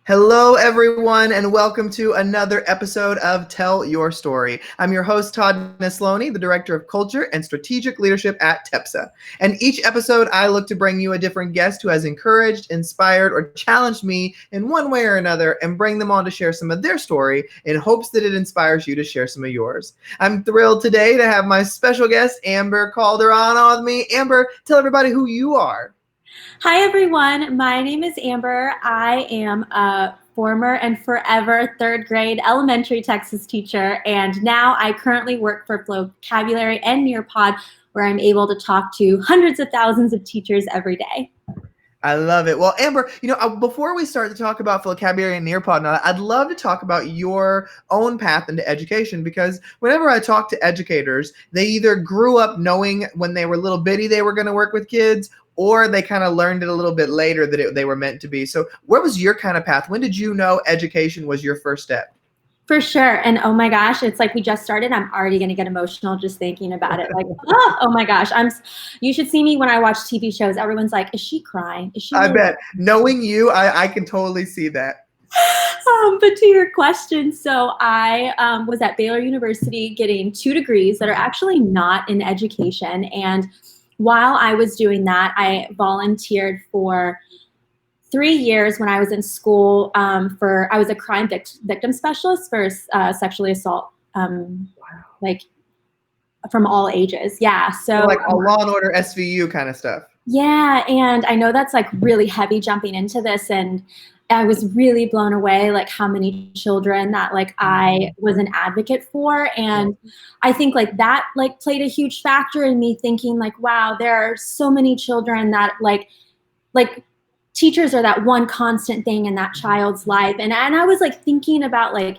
Hello, everyone, and welcome to another episode of Tell Your Story. I'm your host, Todd Nesloni, the Director of Culture and Strategic Leadership at TEPSA. And each episode, I look to bring you a different guest who has encouraged, inspired, or challenged me in one way or another and bring them on to share some of their story in hopes that it inspires you to share some of yours. I'm thrilled today to have my special guest, Amber Calderon, on with me. Amber, tell everybody who you are. Hi, everyone. My name is Amber. I am a former and forever third grade elementary Texas teacher, and now I currently work for Vocabulary and Nearpod, where I'm able to talk to hundreds of thousands of teachers every day. I love it. Well, Amber, before we start to talk about vocabulary and Nearpod, I'd love to talk about your own path into education, because whenever I talk to educators, they either grew up knowing when they were little bitty they were going to work with kids, or they kind of learned it a little bit later that they were meant to be. So what was your kind of path? When did you know education was your first step? For sure. And oh my gosh, it's like we just started. I'm already going to get emotional just thinking about it. Like, oh my gosh. You should see me when I watch TV shows. Everyone's like, is she crying? Is she I really bet. Knowing you, I can totally see that. But to your question, so I was at Baylor University getting 2 degrees that are actually not in education. And while I was doing that, I volunteered for 3 years when I was in school I was a crime victim specialist for sexually assault, like from all ages. Yeah. So like a Law and Order SVU kind of stuff. Yeah. And I know that's like really heavy jumping into this. And I was really blown away, like how many children that like I was an advocate for. And I think like that like played a huge factor in me thinking like, wow, there are so many children that like teachers are that one constant thing in that child's life. And I was like thinking about like,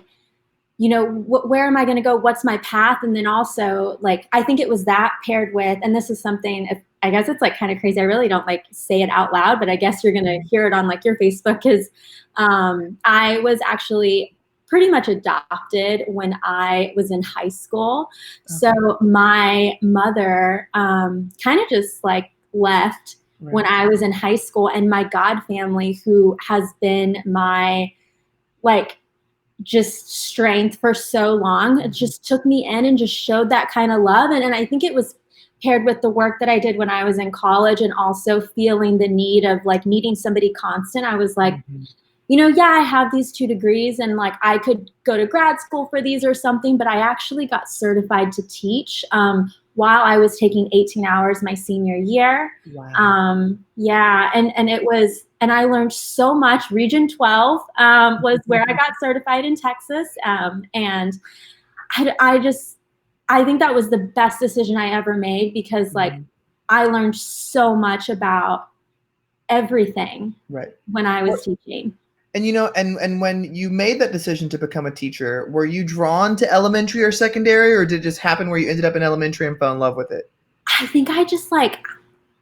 where am I going to go? What's my path? And then also like, I think it was that paired with, and this is something, I guess it's like kind of crazy. I really don't like say it out loud, but I guess you're going to hear it on like your Facebook, is I was actually pretty much adopted when I was in high school. Okay. So my mother kind of just like left when I was in high school, and my God family, who has been my like just strength for so long, it just took me in and just showed that kind of love. And I think it was paired with the work that I did when I was in college, and also feeling the need of like needing somebody constant. I was like, I have these 2 degrees and like I could go to grad school for these or something, but I actually got certified to teach while I was taking 18 hours my senior year. Wow. And it was, and I learned so much. Region 12 was where I got certified in Texas. And I think that was the best decision I ever made, because like I learned so much about everything when I was teaching. And and when you made that decision to become a teacher, were you drawn to elementary or secondary, or did it just happen where you ended up in elementary and fell in love with it? I think I just like,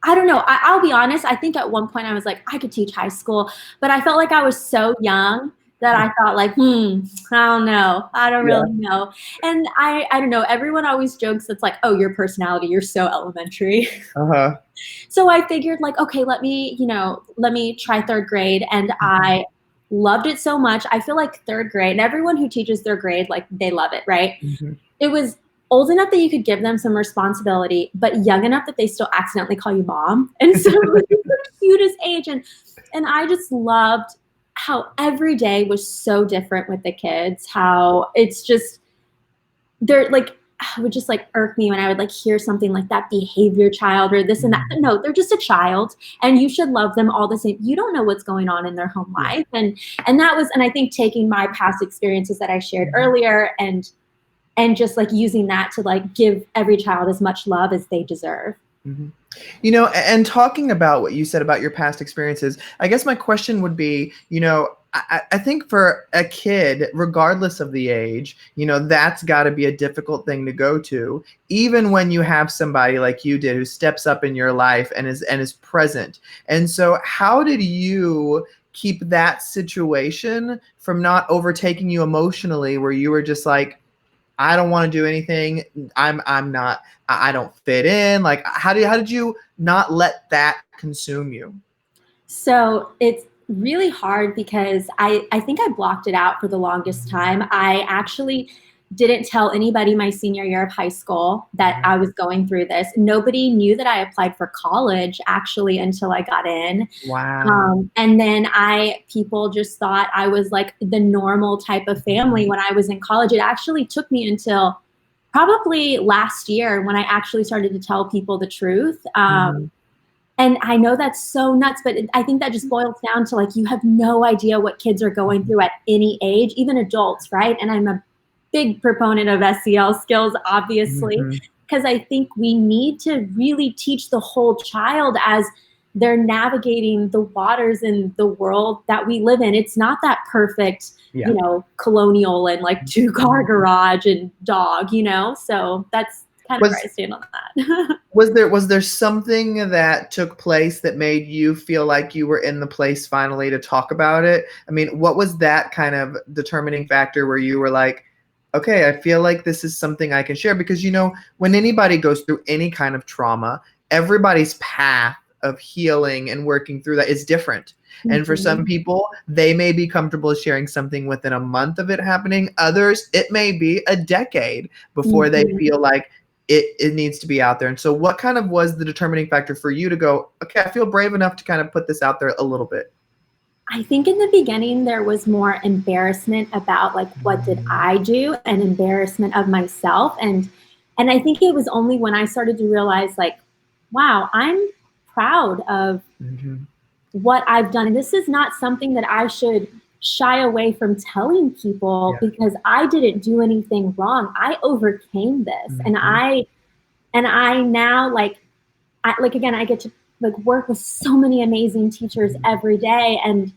I don't know. I'll be honest. I think at one point I was like, I could teach high school, but I felt like I was so young that I thought like, I don't know. I don't really know. And I don't know. Everyone always jokes, it's like, oh, your personality, you're so elementary. So I figured like, okay, let me try 3rd grade. And I loved it so much. I feel like 3rd grade, and everyone who teaches 3rd grade, like they love it, right? It was old enough that you could give them some responsibility, but young enough that they still accidentally call you mom. And so it was the cutest age. And I just loved how every day was so different with the kids, how it's just, they're like, it would just like irk me when I would like hear something like that behavior child or this and that. But no, they're just a child, and you should love them all the same. You don't know what's going on in their home life. And that was, and I think taking my past experiences that I shared earlier and just like using that to like give every child as much love as they deserve. And talking about what you said about your past experiences, I guess my question would be, I think for a kid, regardless of the age, that's got to be a difficult thing to go to, even when you have somebody like you did who steps up in your life and is present. And so how did you keep that situation from not overtaking you emotionally, where you were just like, I don't want to do anything. I don't fit in. Like, how did you not let that consume you? So really hard because I think I blocked it out for the longest time. I actually didn't tell anybody my senior year of high school that I was going through this. Nobody knew that I applied for college actually until I got in. Wow. And then people just thought I was like the normal type of family when I was in college. It actually took me until probably last year when I actually started to tell people the truth. Mhm. And I know that's so nuts, but I think that just boils down to like, you have no idea what kids are going through at any age, even adults, right? And I'm a big proponent of SEL skills, obviously, Mhm. because I think we need to really teach the whole child as they're navigating the waters in the world that we live in. It's not that perfect, Yeah. colonial and like 2-car garage and dog, So that's kind of where Was I stand on that. was there something that took place that made you feel like you were in the place finally to talk about it? I mean, what was that kind of determining factor where you were like, okay, I feel like this is something I can share? Because when anybody goes through any kind of trauma, everybody's path of healing and working through that is different. And for some Mhm. people, they may be comfortable sharing something within a month of it happening. Others, it may be a decade before they Mhm. feel like it needs to be out there. And so what kind of was the determining factor for you to go, okay, I feel brave enough to kind of put this out there a little bit? I think in the beginning there was more embarrassment about like what did I do and embarrassment of myself and I think it was only when I started to realize like wow, I'm proud of Mhm. what I've done. And this is not something that I should shy away from telling people Yeah. because I didn't do anything wrong. I overcame this Mhm. and I now like again, I get to like work with so many amazing teachers Mhm. every day and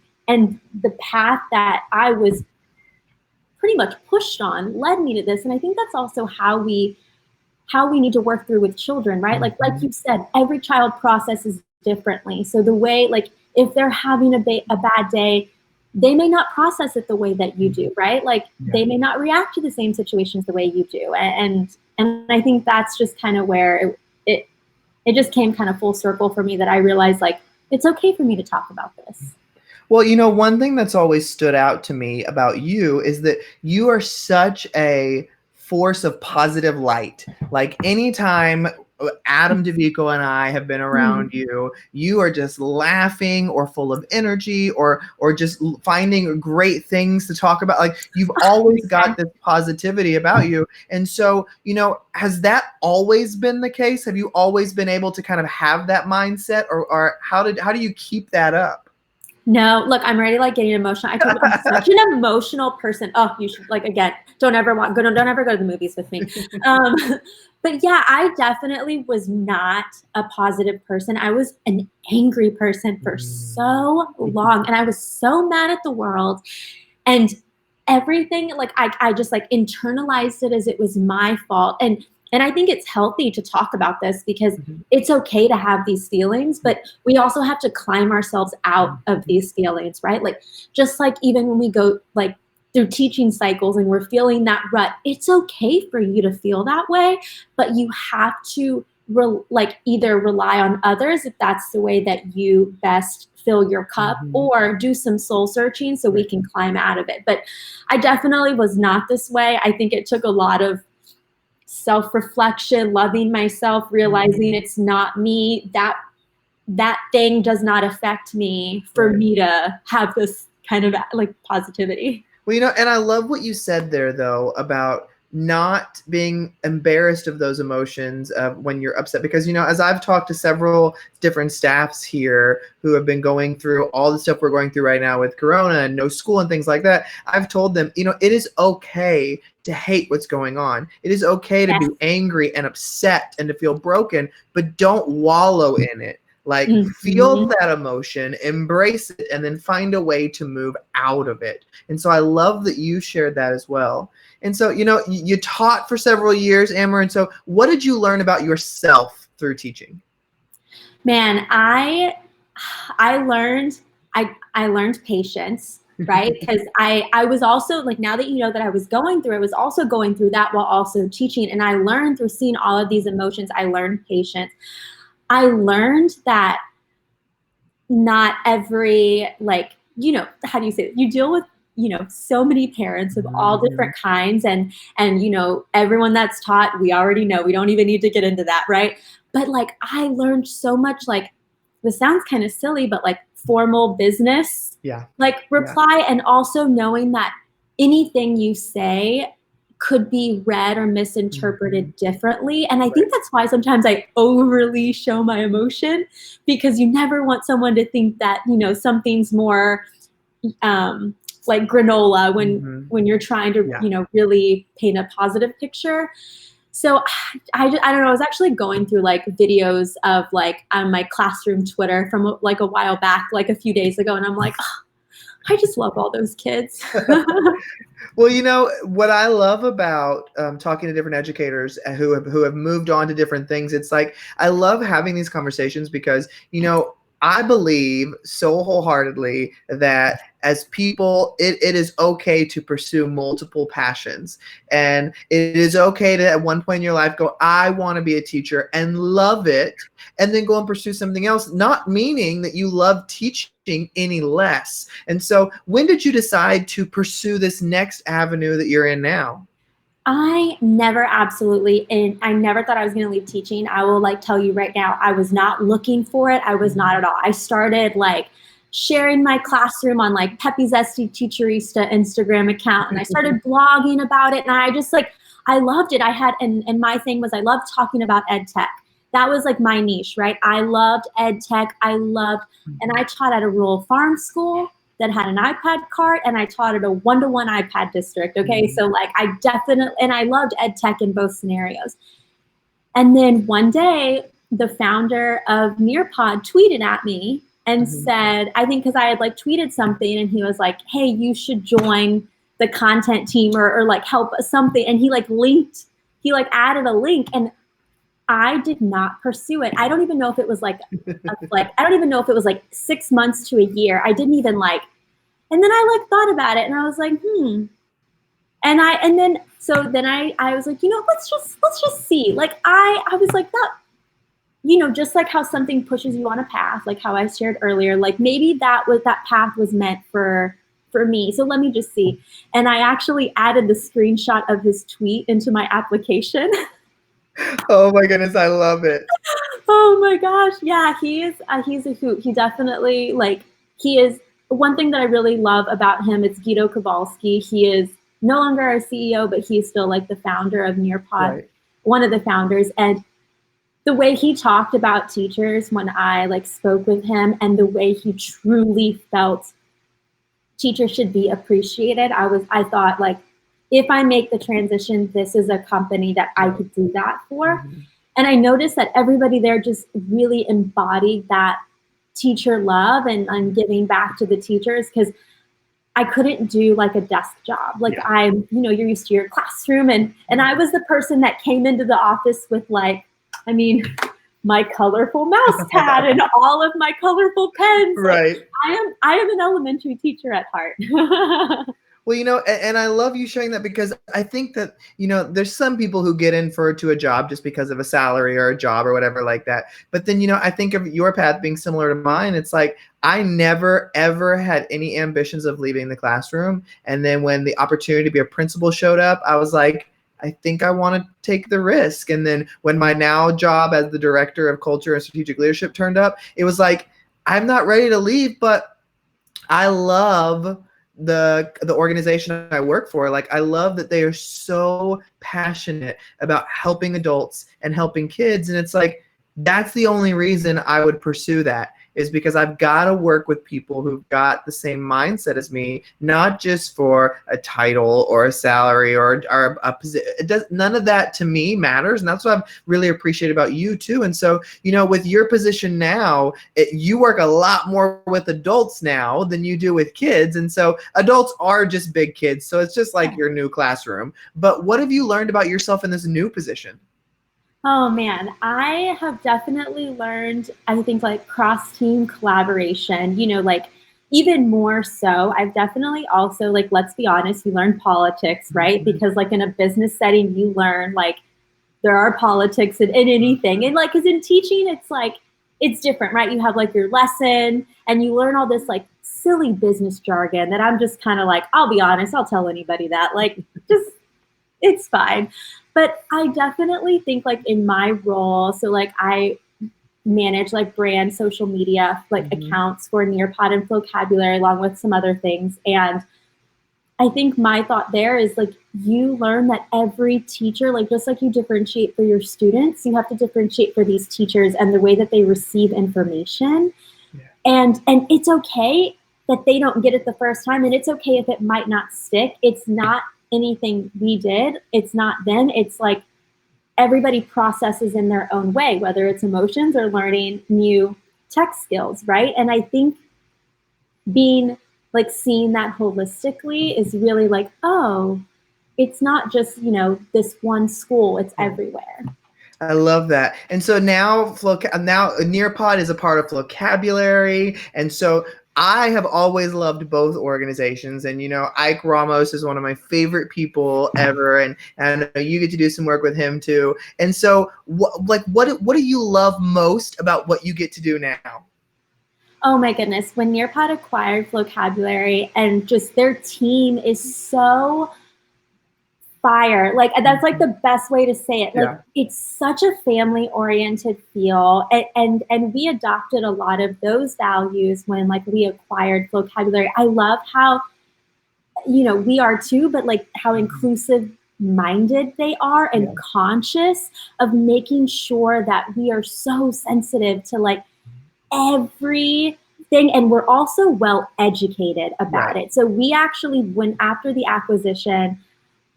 the path that I was pretty much pushed on led me to this. And I think that's also how we need to work through with children, right? Like Mhm. you said, every child processes differently. So the way like if they're having a bad day, they may not process it the way that you Mhm. do, right? Like Yeah. they may not react to the same situations the way you do. And I think that's just kind of where it just came kind of full circle for me that I realized like it's okay for me to talk about this. Well, one thing that's always stood out to me about you is that you are such a force of positive light. Like anytime Adam DeVico and I have been around Mm. you, you are just laughing or full of energy or just finding great things to talk about. Like you've always got this positivity about you. And so, has that always been the case? Have you always been able to kind of have that mindset or how do you keep that up? No, look, I'm already like getting emotional. I told you I'm such an emotional person. Oh, you should like again, don't ever go to the movies with me. Um, but yeah, I definitely was not a positive person. I was an angry person for so long and I was so mad at the world and everything like I just like internalized it as it was my fault and I think it's healthy to talk about this because it's okay to have these feelings, but we also have to climb ourselves out of these feelings, right? Like, just like even when we go like through teaching cycles and we're feeling that rut, it's okay for you to feel that way, but you have to like either rely on others if that's the way that you best fill your cup Mhm. or do some soul searching so we Right. can climb out of it. But I definitely was not this way. I think it took a lot of self-reflection, loving myself, realizing Mhm. it's not me, that thing does not affect me for Right. me to have this kind of like positivity. Well, and I love what you said there, though, about not being embarrassed of those emotions when you're upset. Because, as I've talked to several different staffs here who have been going through all the stuff we're going through right now with Corona and no school and things like that, I've told them, it is okay to hate what's going on. It is okay to Yes. be angry and upset and to feel broken, but don't wallow in it. Like, feel Mhm. that emotion, embrace it, and then find a way to move out of it. And so I love that you shared that as well. And so, you taught for several years, Amber. And so what did you learn about yourself through teaching? Man, I learned I learned patience, right? Because I was also like now that you know that I was going through, I was also going through that while also teaching. And I learned through seeing all of these emotions, I learned patience. I learned that not every, like, how do you say it? You deal with, so many parents of all Mhm. different kinds, and everyone that's taught, we already know, we don't even need to get into that, right? But like, I learned so much, like, this sounds kind of silly, but like formal business, Yeah. like Yeah. reply, and also knowing that anything you say could be read or misinterpreted Mhm. differently. And I Right. think that's why sometimes I overly show my emotion, because you never want someone to think that, something's more um, like granola when Mhm. you're trying to, Yeah. really paint a positive picture. So I don't know. I was actually going through like videos of like on my classroom Twitter from like a while back, like a few days ago, and I'm like, oh, I just love all those kids. Well, what I love about talking to different educators who have moved on to different things, it's like I love having these conversations because I believe so wholeheartedly that as people, it is okay to pursue multiple passions, and it is okay to at one point in your life go, I want to be a teacher and love it, and then go and pursue something else. Not meaning that you love teaching any less. And so, when did you decide to pursue this next avenue that you're in now? I never absolutely, and I never thought I was going to leave teaching. I will like tell you right now, I was not looking for it. I was not Mhm. at all. I started like sharing my classroom on like Pepe's SD Teacherista Instagram account, and I started blogging about it. And I just like, I loved it. I had, and my thing was, I loved talking about ed tech. That was like my niche, right? I loved ed tech. And I taught at a rural farm school that had an iPad cart, and I taught at a one-to-one iPad district. Okay. Mhm. So like I definitely, and I loved ed tech in both scenarios. And then one day, the founder of Nearpod tweeted at me and Mhm. said, I think because I had like tweeted something, and he was like, hey, you should join the content team, or like help something. And he like linked, he like added a link, and I did not pursue it. I don't even know if it was I don't even know if it was like 6 months to a year. I didn't even like, and then I like thought about it, and I was like, and then so then I was like, let's just see. Like I was like that, just like how something pushes you on a path, like how I shared earlier, like maybe that path was meant for me. So let me just see. And I actually added the screenshot of his tweet into my application. Oh my goodness, I love it. Oh my gosh. Yeah, he's a hoot. He definitely, like, he is one thing that I really love about him. It's Guido Kowalski. He is no longer our CEO, but he's still like the founder of Nearpod, Right. one of the founders. And the way he talked about teachers when I like spoke with him, and the way he truly felt teachers should be appreciated, I thought, like, if I make the transition, this is a company that I Right. could do that for. Mhm. And I noticed that everybody there just really embodied that teacher love, and giving back to the teachers, because I couldn't do like a desk job. Like, Yeah. you're used to your classroom, and I was the person that came into the office with like, I mean, my colorful mouse pad and all of my colorful pens. Like, Right. I am an elementary teacher at heart. Well, and I love you sharing that because I think that, there's some people who get in to a job just because of a salary or a job or whatever like that. But then, I think of your path being similar to mine. It's like I never, ever had any ambitions of leaving the classroom. And then when the opportunity to be a principal showed up, I was like, I think I want to take the risk. And then when my now job as the director of culture and strategic leadership turned up, it was like, I'm not ready to leave, but I love the organization I work for. Like I love that they are so passionate about helping adults and helping kids. And it's like that's the only reason I would pursue that is because I've got to work with people who've got the same mindset as me, not just for a title or a salary or a position. None of that to me matters. And that's what I've really appreciated about you too. And so, with your position now, you work a lot more with adults now than you do with kids. And so adults are just big kids. So it's just like your new classroom. But what have you learned about yourself in this new position? Oh man, I have definitely learned, I think, like cross team collaboration, like even more so. I've definitely also, like, let's be honest, you learn politics, right? Mhm. Because, like, in a business setting, you learn, like, there are politics in anything. And, like, because in teaching, it's like, it's different, right? You have like your lesson and you learn all this like silly business jargon that I'm just kind of like, I'll be honest, I'll tell anybody that. Like, just, it's fine. But I definitely think like in my role, so like I manage like brand social media like accounts for Nearpod and Vocabulary along with some other things. And I think my thought there is like you learn that every teacher, like just like you differentiate for your students, you have to differentiate for these teachers and the way that they receive information. Yeah. And it's okay that they don't get it the first time, and it's okay if it might not stick. It's not anything we did. It's not them. It's like everybody processes in their own way, whether it's emotions or learning new tech skills, right? And I think being like seeing that holistically is really like, oh, it's not just, you know, this one school, it's everywhere. I love that. And so now Nearpod is a part of Vocabulary. And so I have always loved both organizations. And, you know, Ike Ramos is one of my favorite people ever. And I know you get to do some work with him too. And so what do you love most about what you get to do now? Oh my goodness, when Nearpod acquired Vocabulary and just their team is so fire. Like that's like the best way to say it. Like it's such a family-oriented feel. And we adopted a lot of those values when like we acquired Vocabulary. I love how, you know, we are too, but like how inclusive minded they are and conscious of making sure that we are so sensitive to like everything, and we're also well educated about it. So we actually, after the acquisition,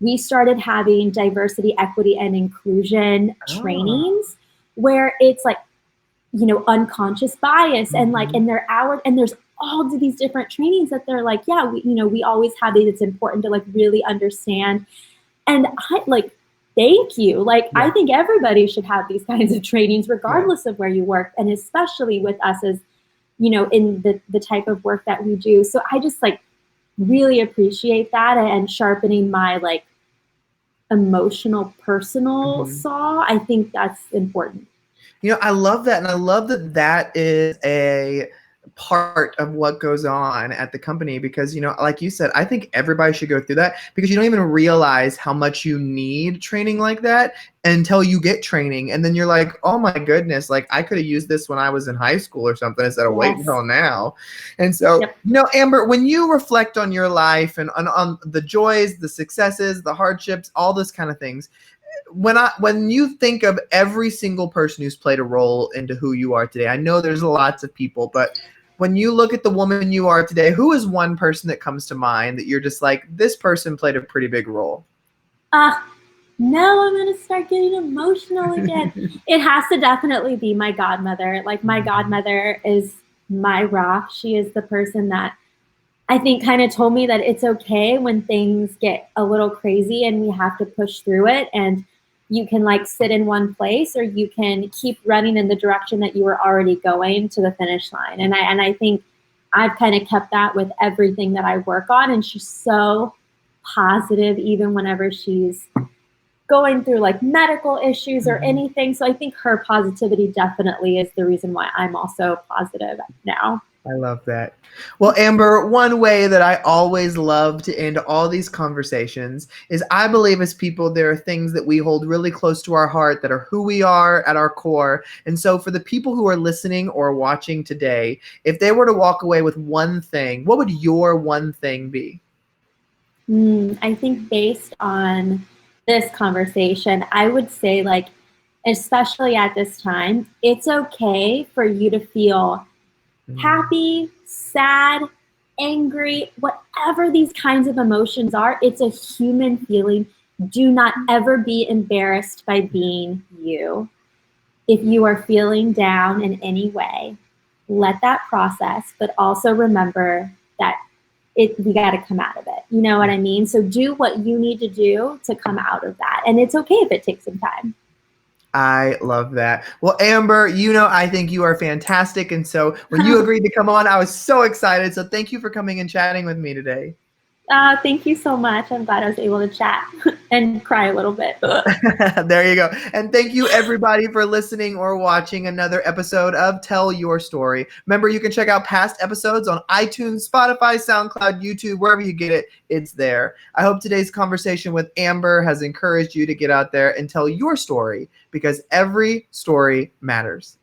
we started having diversity, equity, and inclusion trainings where it's like, you know, unconscious bias and like, and there's all of these different trainings that they're like, yeah, we always have these. It's important to like really understand. And I like, thank you. Like, I think everybody should have these kinds of trainings, regardless of where you work, and especially with us as, you know, in the type of work that we do. So I just like really appreciate that, and sharpening my like emotional, personal saw. I think that's important. You know, I love that. And I love that that is a part of what goes on at the company, because, you know, like you said, I think everybody should go through that, because you don't even realize how much you need training like that until you get training. And then you're like, oh my goodness, like I could have used this when I was in high school or something instead of waiting until now. And so, you know, Amber, when you reflect on your life and on the joys, the successes, the hardships, all those kind of things, when you think of every single person who's played a role into who you are today, I know there's lots of people, but when you look at the woman you are today, who is one person that comes to mind that you're just like, this person played a pretty big role? Now I'm going to start getting emotional again. It has to definitely be my godmother. Like, my godmother is my rock. She is the person that I think kind of told me that it's okay when things get a little crazy and we have to push through it, and you can like sit in one place, or you can keep running in the direction that you were already going to the finish line. And I think I've kind of kept that with everything that I work on. And she's so positive, even whenever she's going through like medical issues or anything. So I think her positivity definitely is the reason why I'm also positive now. I love that. Well, Amber, one way that I always love to end all these conversations is I believe as people, there are things that we hold really close to our heart that are who we are at our core. And so for the people who are listening or watching today, if they were to walk away with one thing, what would your one thing be? I think based on this conversation, I would say, like, especially at this time, it's okay for you to feel happy, sad, angry, whatever these kinds of emotions are. It's a human feeling. Do not ever be embarrassed by being you. If you are feeling down in any way, let that process, but also remember that we got to come out of it. You know what I mean? So do what you need to do to come out of that. And it's okay if it takes some time. I love that. Well, Amber, you know, I think you are fantastic. And so when you agreed to come on, I was so excited. So thank you for coming and chatting with me today. Thank you so much. I'm glad I was able to chat and cry a little bit. There you go. And thank you everybody for listening or watching another episode of Tell Your Story. Remember, you can check out past episodes on iTunes, Spotify, SoundCloud, YouTube, wherever you get it, it's there. I hope today's conversation with Amber has encouraged you to get out there and tell your story, because every story matters.